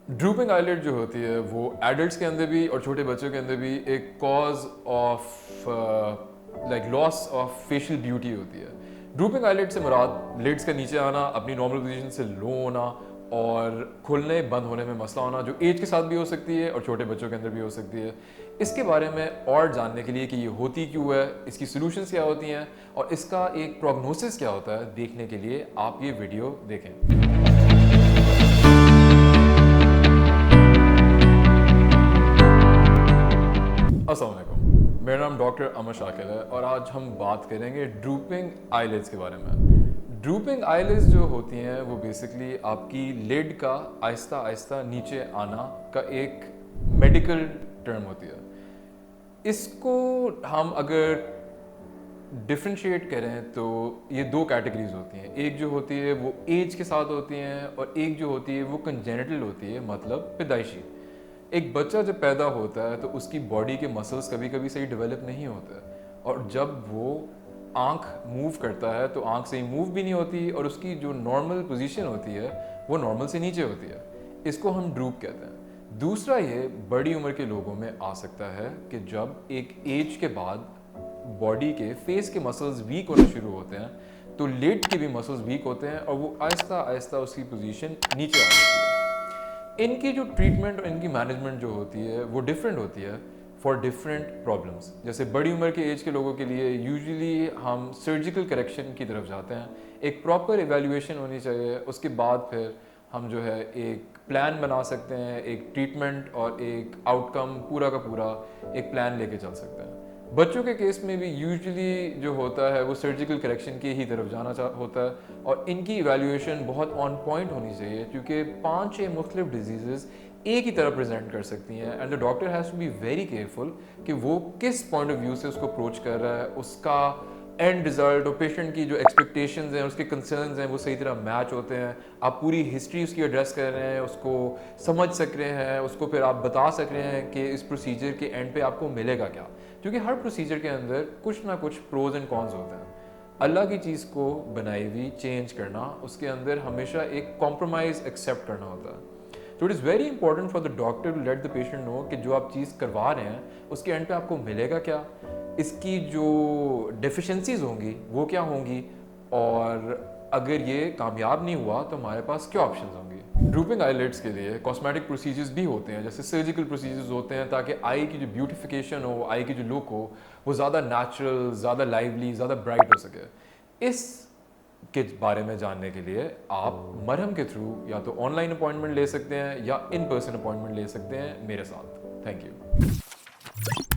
Drooping eyelid जो होती है वो एडल्ट्स के अंदर भी और छोटे बच्चों के अंदर भी एक cause of like loss of facial beauty होती है। ड्रूपिंग आईलिड से मुराद लिड्स का नीचे आना, अपनी नॉर्मल पोजीशन से लो होना और खुलने बंद होने में मसला होना, जो एज के साथ भी हो सकती है और छोटे बच्चों के अंदर भी हो सकती है। इसके बारे में और जानने के लिए कि ये होती क्यों है, इसकी सॉल्यूशंस क्या होती हैं और इसका एक प्रोग्नोसिस क्या होता है, देखने के लिए आप ये वीडियो देखें। अस्सलाम वालेकुम, मेरा नाम डॉक्टर अमर शाकिल है और आज हम बात करेंगे ड्रूपिंग आईलिड्स के बारे में। ड्रूपिंग आईलिड्स जो होती हैं वो बेसिकली आपकी लिड का आहिस्ता आहिस्ता नीचे आना का एक मेडिकल टर्म होती है। इसको हम अगर डिफ्रेंशिएट करें तो ये दो कैटेगरीज होती हैं। एक जो होती है वो एज के साथ होती हैं और एक जो होती है वो कंजेनिटल होती है, मतलब पैदाइशी। एक बच्चा जब पैदा होता है तो उसकी बॉडी के मसल्स कभी कभी सही डेवलप नहीं होते और जब वो आंख मूव करता है तो आंख सही मूव भी नहीं होती और उसकी जो नॉर्मल पोजीशन होती है वो नॉर्मल से नीचे होती है। इसको हम ड्रूप कहते हैं। दूसरा, ये बड़ी उम्र के लोगों में आ सकता है कि जब एक एज के बाद बॉडी के फेस के मसल्स वीक होना शुरू होते हैं तो लिड के भी मसल्स वीक होते हैं और वो आहिस्ता आहिस्ता उसकी पोजीशन नीचे आ जाती है। इनकी जो ट्रीटमेंट और इनकी मैनेजमेंट जो होती है वो डिफरेंट होती है फॉर डिफरेंट प्रॉब्लम्स। जैसे बड़ी उम्र के एज के लोगों के लिए यूजुअली हम सर्जिकल करेक्शन की तरफ जाते हैं। एक प्रॉपर एवेल्युएशन होनी चाहिए, उसके बाद फिर हम जो है एक प्लान बना सकते हैं, एक ट्रीटमेंट और एक आउटकम पूरा का पूरा एक प्लान लेके चल सकते हैं। बच्चों के केस में भी यूजुअली जो होता है वो सर्जिकल करेक्शन की ही तरफ जाना होता है और इनकी इवैल्यूएशन बहुत ऑन पॉइंट होनी चाहिए क्योंकि 5-6 मुख्तलिफ डिजीज़ एक ही तरह प्रेजेंट कर सकती हैं and the doctor has to be very careful कि वो किस पॉइंट ऑफ व्यू से उसको अप्रोच कर रहा है, उसका एंड रिजल्ट और पेशेंट की जो एक्सपेक्टेशंस हैं, उसके कंसर्न्स हैं, वो सही तरह मैच होते हैं। आप पूरी हिस्ट्री उसकी एड्रेस कर रहे हैं, उसको समझ सक रहे हैं, उसको फिर आप बता सक रहे हैं कि इस प्रोसीजर के एंड पे आपको मिलेगा क्या, क्योंकि हर प्रोसीजर के अंदर कुछ ना कुछ प्रोज एंड कॉन्स होते हैं। अल्लाह की चीज़ को बनाई हुई चेंज करना, उसके अंदर हमेशा एक कॉम्प्रोमाइज़ एक्सेप्ट करना होता है। तो it is very important for the doctor to let the patient know कि जो आप चीज़ करवा रहे हैं उसके एंड पे आपको मिलेगा क्या, इसकी जो डेफिशिएंसीज होंगी वो क्या होंगी और अगर ये कामयाब नहीं हुआ तो हमारे पास क्या ऑप्शंस होंगे। ड्रूपिंग आईलिड्स के लिए कॉस्मेटिक प्रोसीजर्स भी होते हैं, जैसे सर्जिकल प्रोसीजर्स होते हैं ताकि आई की जो ब्यूटिफिकेशन हो, आई की जो लुक हो वो ज़्यादा नेचुरल, ज़्यादा लाइवली, ज़्यादा ब्राइट हो सके। इस के बारे में जानने के लिए आप मरहम के थ्रू या तो ऑनलाइन अपॉइंटमेंट ले सकते हैं या इन पर्सन अपॉइंटमेंट ले सकते हैं मेरे साथ। Thank you.